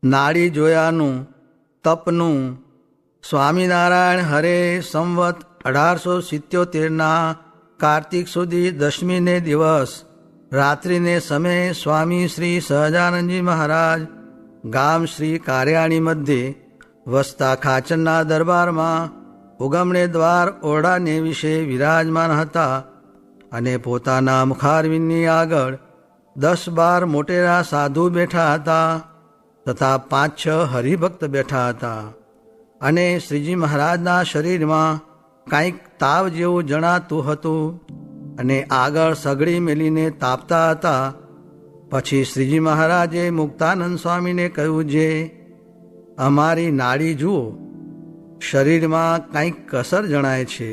નાડી જોયાનું તપનું સ્વામિનારાયણ હરે સંવત 1877 કાર્તિક સુધી દશમીને દિવસ રાત્રિને સમયે સ્વામી શ્રી સહજાનંદજી મહારાજ ગામ શ્રી કારિયાણી મધ્યે વસતા ખાચરના દરબારમાં ઉગમણે દ્વાર ઓરડાને વિશે વિરાજમાન હતા અને પોતાના મુખારવિંદની આગળ 10-12 મોટેરા સાધુ બેઠા હતા તથા 5-6 હરિભક્ત બેઠા હતા અને શ્રીજી મહારાજના શરીરમાં કંઈક તાવ જેવું જણાતું હતું અને આગળ સગડી મેલીને તાપતા હતા. પછી શ્રીજી મહારાજે મુક્તાનંદ સ્વામીને કહ્યું, જે અમારી નાડી જુઓ, શરીરમાં કંઈક કસર જણાય છે.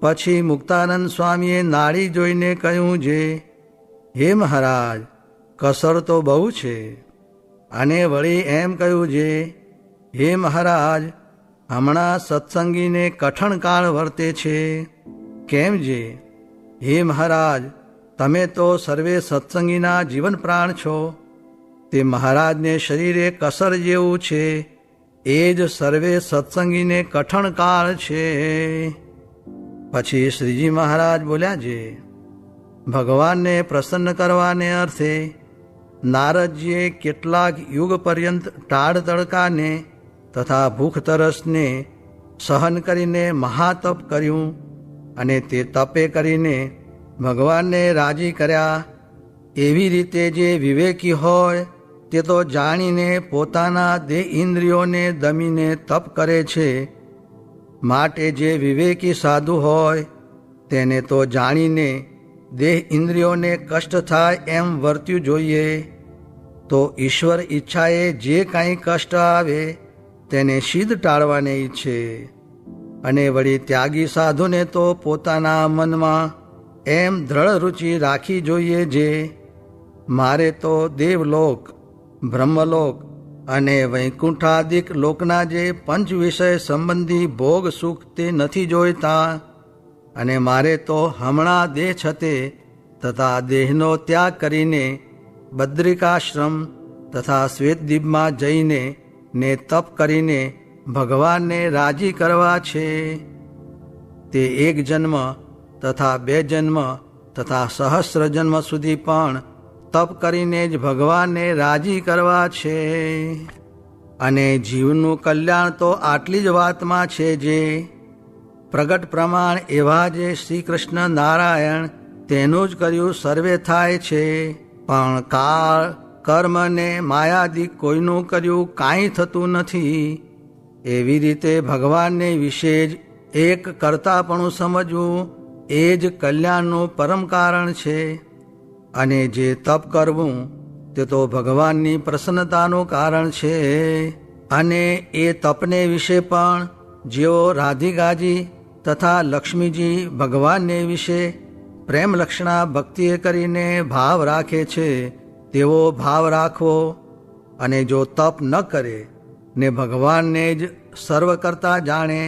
પછી મુક્તાનંદ સ્વામીએ નાડી જોઈને કહ્યું, જે હે મહારાજ, કસર તો બહુ છે. અને વળી એમ કહ્યું, જે હે મહારાજ, હમણાં સત્સંગીને કઠણ કાળ વર્તે છે. કેમ જે? હે મહારાજ, તમે તો સર્વે સત્સંગીના જીવન પ્રાણ છો. તે મહારાજને શરીરે કસર જેવું છે, એ જ સર્વે સત્સંગીને કઠણ કાળ છે. પછી શ્રીજી મહારાજ બોલ્યા, જે ભગવાનને પ્રસન્ન કરવાને અર્થે નારદજીએ કેટલાક યુગ પર્યંત ટાઢ તડકાને તથા ભૂખ તરસને સહન કરીને મહાતપ કર્યું અને તે તપે કરીને ભગવાનને રાજી કર્યા. એવી રીતે જે વિવેકી હોય તે તો જાણીને પોતાના દેહ ઇન્દ્રિયોને દમીને તપ કરે છે. માટે જે વિવેકી સાધુ હોય તેને તો જાણીને દેહ ઇન્દ્રિયોને કષ્ટ થાય એમ વર્ત્યું જોઈએ. તો ઈશ્વર ઈચ્છાએ જે કાંઈ કષ્ટ આવે તેને સિદ્ધ ટાળવાને ઈચ્છે. અને વળી ત્યાગી સાધુને તો પોતાના મનમાં એમ દ્રઢ રુચિ રાખી જોઈએ, જે મારે તો દેવલોક, બ્રહ્મલોક અને વૈકુંઠાદિક લોકના જે પંચ વિષય સંબંધી ભોગ સુખ તે નથી જોઈતા, અને મારે તો હમણાં દેહ છતે તથા દેહનો ત્યાગ કરીને બદ્રિકાશ્રમ તથા શ્વેતદ્વીપમાં જઈને ને તપ કરીને ભગવાનને રાજી કરવા છે. તે 1 જન્મ તથા 2 જન્મ તથા સહસ્ર જન્મ સુધી પણ તપ કરીને જ ભગવાનને રાજી કરવા છે. અને જીવનું કલ્યાણ તો આટલી જ વાતમાં છે, જે પ્રગટ પ્રમાણ એવા જે શ્રી કૃષ્ણ નારાયણ તેનું જ કર્યું સર્વે થાય છે. પણ કાળ, કર્મ ને માયાદિક કોઈનું કર્યું કાંઈ થતું નથી. એવી રીતે ભગવાનને વિશે જ એક કરતાપણું સમજવું એ જ કલ્યાણનું પરમ કારણ છે. અને જે તપ કરવું તે તો ભગવાનની પ્રસન્નતાનું કારણ છે. અને એ તપને વિશે પણ જેઓ રાધિકાજી તથા લક્ષ્મીજી ભગવાનને વિશે પ્રેમલક્ષણા ભક્તિએ કરીને ભાવ રાખે છે, તેવો ભાવ રાખવો. અને જો તપ ન કરે ને ભગવાનને જ સર્વ કરતા જાણે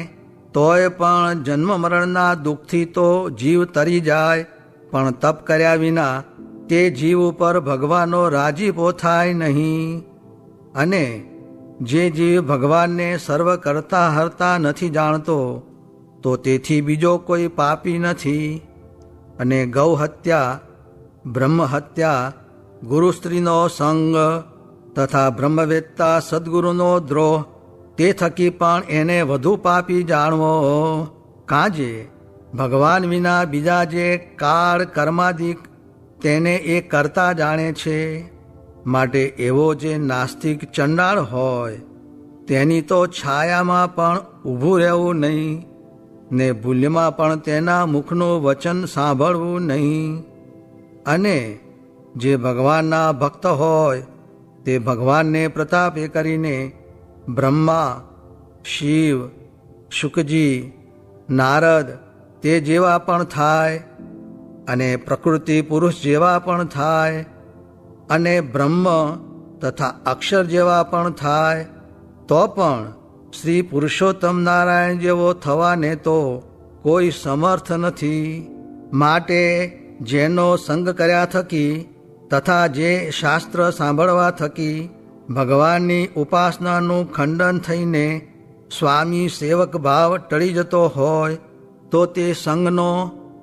તોય પણ જન્મ મરણના દુઃખથી તો જીવ તરી જાય, પણ તપ કર્યા વિના તે જીવ ઉપર ભગવાનનો રાજીપો થાય નહીં. અને જે જીવ ભગવાનને સર્વ કરતા હરતા નથી જાણતો, તો તેથી બીજો કોઈ પાપી નથી. અને ગૌ હત્યા, બ્રહ્મ હત્યા, ગુરુ સ્ત્રીનો સંગ તથા બ્રહ્મવેત્તા સદગુરુનો દ્રોહ, તે થકી પણ એને વધુ પાપી જાણવો. કાજે ભગવાન વિના બીજા જે કાળ કર્માદિક તેને એ કરતા જાણે છે. માટે એવો જે નાસ્તિક ચંડાળ હોય તેની તો છાયામાં પણ ઊભું રહેવું નહીં, ને ભૂલ્યમાં પણ તેના મુખનું વચન સાંભળવું નહીં. અને જે ભગવાનના ભક્ત હોય તે ભગવાનને પ્રતાપે કરીને બ્રહ્મા, શિવ, શુકજી, નારદ તે જેવા પણ થાય, અને પ્રકૃતિ પુરુષ જેવા પણ થાય, અને બ્રહ્મ તથા અક્ષર જેવા પણ થાય, તો પણ શ્રી પુરુષોત્તમ નારાયણ જેવો થવાને તો કોઈ સમર્થ નથી. માટે જેનો સંગ કર્યા થકી તથા જે શાસ્ત્ર સાંભળવા થકી ભગવાનની ઉપાસનાનું ખંડન થઈને સ્વામી સેવક ભાવ ટળી જતો હોય તો તે સંઘનો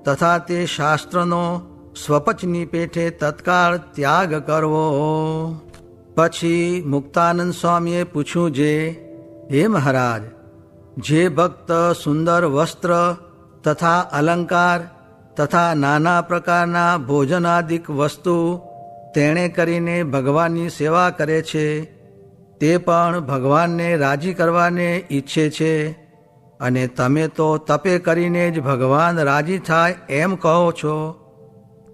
તથા તે શાસ્ત્રનો સ્વપચની પેઠે તત્કાળ ત્યાગ કરવો. પછી મુક્તાનંદ સ્વામીએ પૂછ્યું જે, હે મહારાજ, જે ભક્ત સુંદર વસ્ત્ર તથા અલંકાર તથા નાના પ્રકારના ભોજનાદિક વસ્તુ તેણે કરીને ભગવાનની સેવા કરે છે તે પણ ભગવાનને રાજી કરવાને ઈચ્છે છે, અને તમે તો તપે કરીને જ ભગવાન રાજી થાય એમ કહો છો.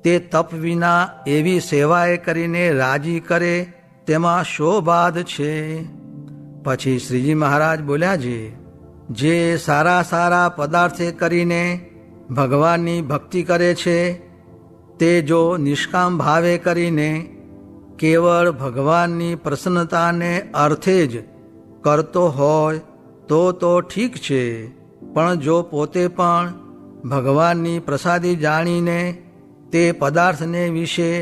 તે તપ વિના એવી સેવાએ કરીને રાજી કરે તેમાં શો બાદ છે? પછી શ્રીજી મહારાજ બોલ્યા છે, જે સારા સારા પદાર્થે કરીને ભગવાનની ભક્તિ કરે છે તે જો નિષ્કામ ભાવે કરીને કેવળ ભગવાનની પ્રસન્નતાને અર્થે જ કરતો હોય તો ઠીક છે, પણ જો પોતે પણ ભગવાનની પ્રસાદી જાણીને તે પદાર્થને વિશે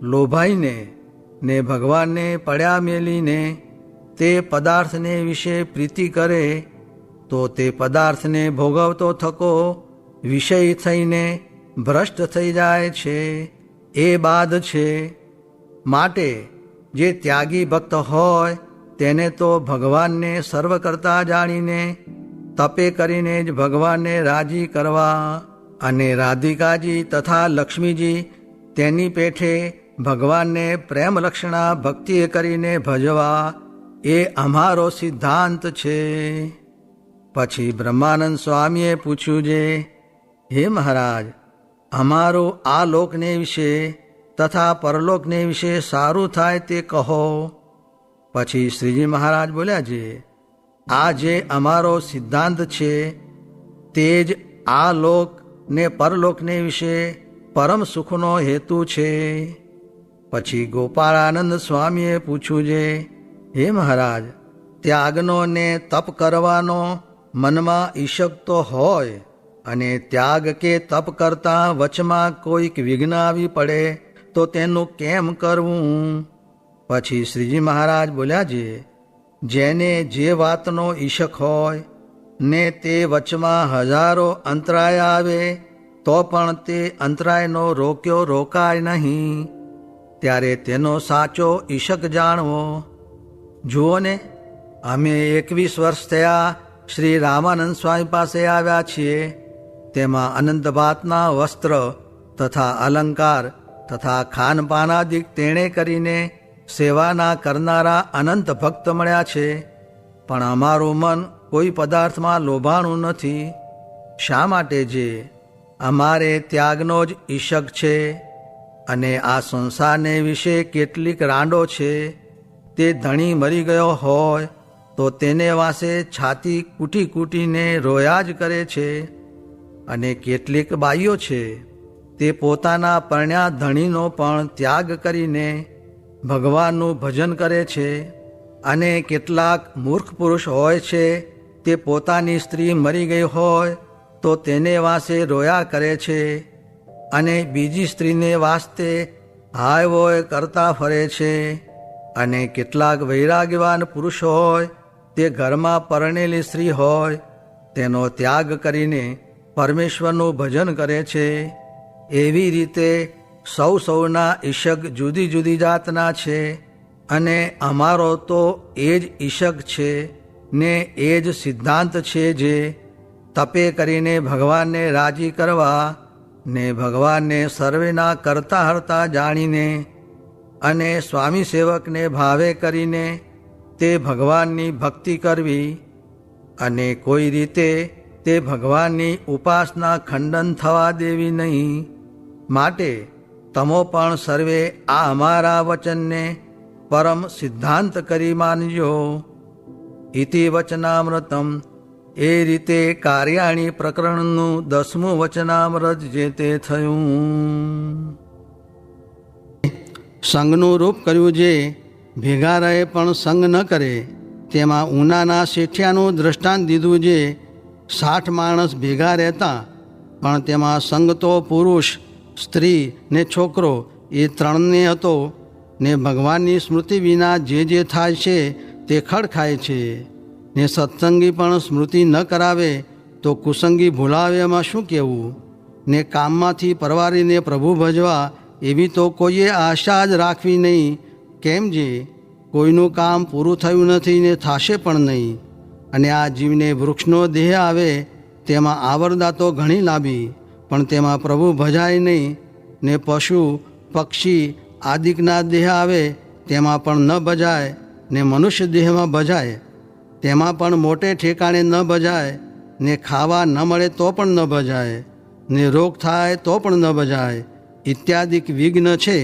લોભાઈને ને ભગવાનને પડ્યા મેલીને તે પદાર્થને વિશે પ્રીતિ કરે તો તે પદાર્થને ભોગવતો થકો વિષય થઈને ભ્રષ્ટ થઈ જાય છે, એ બાદ છે. માટે જે ત્યાગી ભક્ત હોય તેને તો ભગવાનને સર્વ કરતા જાણીને તપે કરીને જ ભગવાનને રાજી કરવા, અને રાધિકાજી તથા લક્ષ્મીજી તેની પેઠે ભગવાનને પ્રેમલક્ષણા ભક્તિએ કરીને ભજવા, એ અમારો સિદ્ધાંત છે. પછી બ્રહ્માનંદ સ્વામીએ પૂછ્યું છે, હે મહારાજ, અમારું આ લોકને વિશે તથા પરલોકને વિશે સારું થાય તે કહો. પછી શ્રીજી મહારાજ બોલ્યા છે, આ જે અમારો સિદ્ધાંત છે તે જ આ લોક ને પરલોકને વિશે પરમ સુખનો હેતુ છે. પછી ગોપાળાનંદ સ્વામીએ પૂછ્યું છે, હે મહારાજ, ત્યાગનો ને તપ કરવાનો મનમાં ઈશક તો હોય અને ત્યાગ કે તપ કરતાં વચમાં કોઈક વિઘ્ન આવી પડે તો તેનું કેમ કરવું? પછી શ્રીજી મહારાજ બોલ્યા છે, જેને જે વાતનો ઈશક હોય ને તે વચમાં હજારો અંતરાય આવે તો પણ તે અંતરાયનો રોકાય નહીં, ત્યારે તેનો સાચો ઈશક જાણવો. જુઓ ને, અમે 21 વર્ષ થયા શ્રી રામાનંદ સ્વામી પાસે આવ્યા છીએ. તેમાં અનંત ભાતના વસ્ત્ર તથા અલંકાર તથા ખાનપાનાદિક તેણે કરીને સેવાના કરનારા અનંત ભક્ત મળ્યા છે, પણ અમારું મન કોઈ પદાર્થમાં લોભાણું નથી. શા માટે? જે અમારે ત્યાગનો જ ઈશક છે, અને આ સંસારને વિશે કેટલીક રાંડો છે તે ધણી મરી ગયો હોય તો તેને વાંસે છાતી કૂટી કૂટીને રોયા જ કરે છે, અને કેટલીક બાઈઓ છે તે પોતાના પરણ્યા ધણીનો પણ ત્યાગ કરીને ભગવાનનું ભજન કરે છે, અને કેટલાક મૂર્ખ પુરુષ હોય છે તે પોતાની સ્ત્રી મરી ગઈ હોય તો તેને વાંસે રોયા કરે છે, અને બીજી સ્ત્રીને વાસ્તે હાય વોય કરતા ફરે છે. અને કેટલાક વૈરાગ્યવાન પુરુષ હોય તે ઘરમાં પરણેલી સ્ત્રી હોય તેનો ત્યાગ કરીને પરમેશ્વરનું ભજન કરે છે. એવી રીતે સૌના ઈશક જુદી જુદી જાતના છે, અને અમારો તો એ જ ઈશક છે ને એ જ સિદ્ધાંત છે, જે તપે કરીને ભગવાનને રાજી કરવા ને ભગવાનને સર્વેના કરતા હરતા જાણીને અને સ્વામી સેવકને ભાવે કરીને તે ભગવાનની ભક્તિ કરવી, અને કોઈ રીતે તે ભગવાનની ઉપાસના ખંડન થવા દેવી નહીં. માટે તમો પણ સર્વે આ અમારા વચનને પરમ સિદ્ધાંત કરી માનજો. ઇતિ વચનામૃતમ. એ રીતે કાર્યાણી પ્રકરણનું 10મું વચનામૃત જે તે થયું. સંઘનું રૂપ કર્યું જે ભેગા રહે પણ સંગ ન કરે, તેમાં ઉનાના શેઠિયાનું દ્રષ્ટાંત દીધું જે 60 માણસ ભેગા રહેતા પણ તેમાં સંગ તો પુરુષ, સ્ત્રી ને છોકરો એ 3ને હતો, ને ભગવાનની સ્મૃતિ વિના જે થાય છે તે ખડ ખાય છે. ને સત્સંગી પણ સ્મૃતિ ન કરાવે તો કુસંગી ભૂલાવે એમાં શું કહેવું. ને કામમાંથી પરવારીને પ્રભુ ભજવા એવી તો કોઈએ આશા જ રાખવી નહીં. કેમ જે કોઈનું કામ પૂરું થયું નથી ને થાશે પણ નહીં. અને આ જીવને વૃક્ષનો દેહ આવે તેમાં આવરદા તો ઘણી લાંબી, પણ તેમાં પ્રભુ ભજાય નહીં. ને પશુ પક્ષી આદિકના દેહ આવે તેમાં પણ ન ભજાય. ને મનુષ્ય દેહમાં ભજાય તેમાં પણ મોટે ઠેકાણે ન ભજાય. ને ખાવા ન મળે તો પણ ન ભજાય. ને રોગ થાય તો પણ ન ભજાય. ઇત્યાદિક વિઘ્ન છે.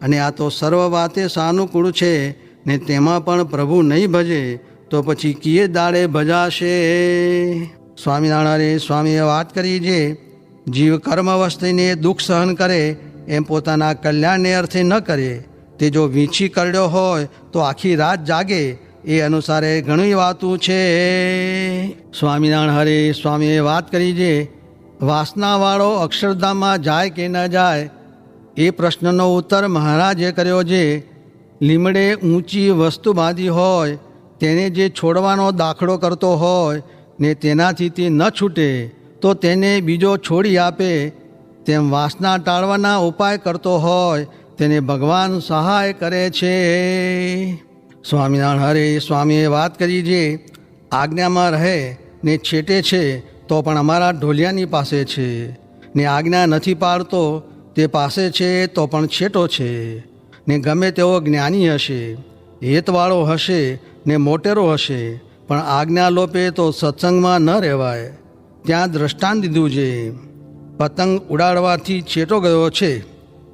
અને આ તો સર્વ વાતે સાનુકૂળ છે. ને તેમાં પણ પ્રભુ નહીં ભજે તો પછી કિયે દાડે ભજાશે. સ્વામિનારાયણ સ્વામીએ વાત કરી છે, જીવ કર્મવશ થઈને દુઃખ સહન કરે એમ પોતાના કલ્યાણને અર્થે ન કરે. તે જો વીંછી કરડ્યો હોય તો આખી રાત જાગે, એ અનુસારે ઘણી વાતું છે. સ્વામિનારાયણ હરે સ્વામીએ વાત કરી છે, વાસનાવાળો અક્ષરધામમાં જાય કે ન જાય એ પ્રશ્નનો ઉત્તર મહારાજે કર્યો છે. લીમડે ઊંચી વસ્તુ બાંધી હોય તેને જે છોડવાનો દાખલો કરતો હોય ને તેનાથી તે ન છૂટે તો તેને બીજો છોડી આપે. તેમ વાસના ટાળવાના ઉપાય કરતો હોય તેને ભગવાન સહાય કરે છે. સ્વામિનારાયણ હરે સ્વામીએ વાત કરી છે, આજ્ઞામાં રહે ને છેટે છે તો પણ અમારા ઢોલિયાની પાસે છે. ને આજ્ઞા નથી પાડતો તે પાસે છે તો પણ છેટો છે. ને ગમે તેવો જ્ઞાની હશે, હેતવાળો હશે ને મોટેરો હશે, પણ આજ્ઞા લોપે તો સત્સંગમાં ન રહેવાય. ત્યાં દ્રષ્ટાંત દીધું છે, પતંગ ઉડાડવાથી છેટો ગયો છે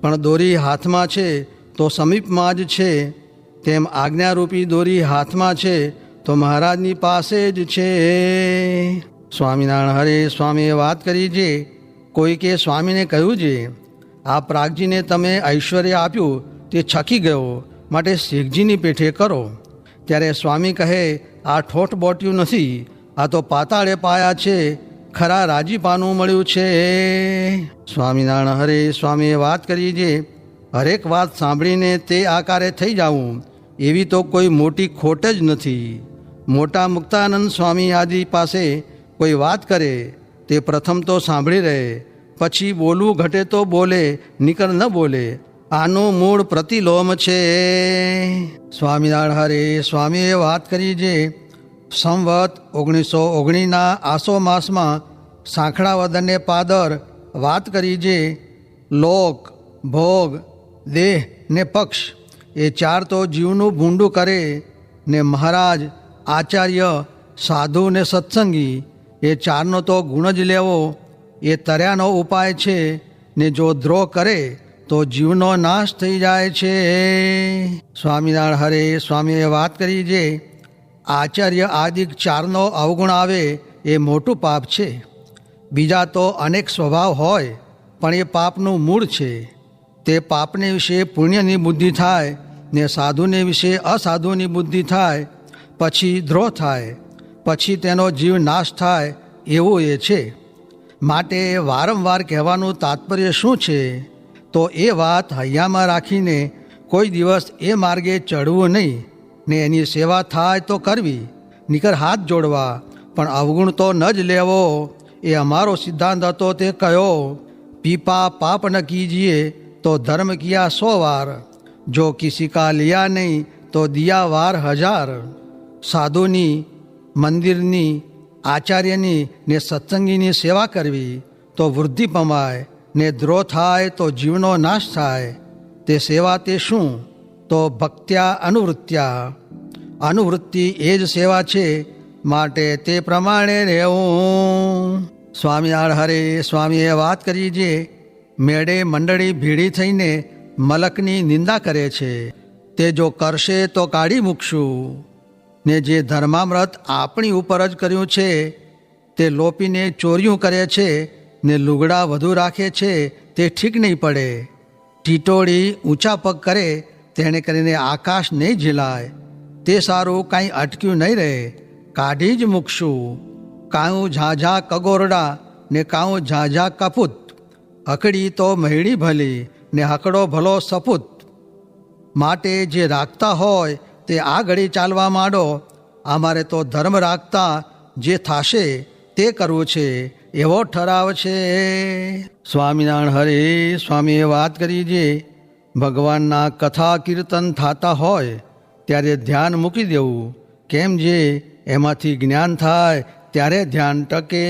પણ દોરી હાથમાં છે તો સમીપમાં જ છે. તેમ આજ્ઞારૂપી દોરી હાથમાં છે તો મહારાજની પાસે જ છે. સ્વામિનારાયણ હરે સ્વામીએ વાત કરી છે, કોઈકે સ્વામીને કહ્યું છે, આ પ્રાગજીને તમે ઐશ્વર્ય આપ્યું તે છકી ગયો, માટે શેખજીની પેઠે કરો. ત્યારે સ્વામી કહે, આ ઠોઠ બોટ્યું નથી, આ તો પાતાળે પાયા છે, ખરા રાજીપાનું મળ્યું છે. સ્વામિનારાયણ હરે સ્વામીએ વાત કરી છે, હરેક વાત સાંભળીને તે આકારે થઈ જવું એવી તો કોઈ મોટી ખોટ જ નથી. મોટા મુક્તાનંદ સ્વામી આદિ પાસે કોઈ વાત કરે તે પ્રથમ તો સાંભળી રહે, પછી બોલવું ઘટે તો બોલે, નીકળ ન બોલે. આનું મૂળ પ્રતિલોમ છે. સ્વામિનારાયણ હરે સ્વામીએ વાત કરી છે, સંવત 1919ના આસો માસમાં સાંખડા વદને પાદર વાત કરી છે, લોક ભોગ દેહ ને પક્ષ એ ચાર તો જીવનું ભૂંડું કરે. ને મહારાજ આચાર્ય સાધુ ને સત્સંગી એ ચારનો તો ગુણ જ લેવો એ તર્યાનો ઉપાય છે. ને જો દ્રોહ કરે તો જીવનો નાશ થઈ જાય છે. સ્વામિનારાયણ હરે સ્વામીએ વાત કરી છે, આચાર્ય આદિક ચારનો અવગુણ આવે એ મોટું પાપ છે. બીજા તો અનેક સ્વભાવ હોય પણ એ પાપનું મૂળ છે. તે પાપને વિશે પુણ્યની બુદ્ધિ થાય ને સાધુને વિશે અસાધુની બુદ્ધિ થાય, પછી દ્રોહ થાય, પછી તેનો જીવ નાશ થાય એવું એ છે. માટે વારંવાર કહેવાનું તાત્પર્ય શું છે, તો એ વાત હૈયામાં રાખીને કોઈ દિવસ એ માર્ગે ચડવું નહીં. ને એની સેવા થાય તો કરવી, નીકર હાથ જોડવા, પણ અવગુણ તો ન જ લેવો. એ અમારો સિદ્ધાંત હતો તે કયો, પીપા પાપ ન કીજીએ તો ધર્મ કિયા 100 વાર, જો કિસી કા લિયા નહીં તો દિયા વાર 1000. સાધુની, મંદિરની, આચાર્યની ને સત્સંગીની સેવા કરવી તો વૃદ્ધિ પમાય, ને દ્રોહ થાય તો જીવનો નાશ થાય. તે સેવા તે શું, તો ભક્ત્યા અનુવૃત્ત્યા, અનુવૃત્તિ એ જ સેવા છે, માટે તે પ્રમાણે રહેવું. સ્વામિનારાયણ હરે સ્વામીએ વાત કરી છે, મેળે મંડળી ભેળી થઈને મલકની નિંદા કરે છે, તે જો કરશે તો કાઢી મૂકશું. ને જે ધર્મામૃત આપણી ઉપર જ કર્યું છે તે લોપીને ચોર્યું કરે છે ને લુગડા વધુ રાખે છે, તે ઠીક નહીં પડે. ટીટોળી ઊંચા પગ કરે તેણે કરીને આકાશ નહીં ઝીલાય, તે સારું કાંઈ અટક્યું નહીં રહે, કાઢી જ મૂકશું. કાઉં ઝાઝા કગોરડા ને કાઉં ઝાઝા કપૂત, હકડી તો મહીડી ભલી ને હકડો ભલો સપૂત. માટે જે રાખતા હોય તે આ ઘડી ચાલવા માંડો. અમારે તો ધર્મ રાખતા જે થાશે તે કરવું છે એવો ઠરાવ છે. સ્વામિનારાયણ હરે સ્વામીએ વાત કરી છે, ભગવાનના કથા કીર્તન થતા હોય ત્યારે ધ્યાન મૂકી દેવું. કેમ જે એમાંથી જ્ઞાન થાય ત્યારે ધ્યાન ટકે.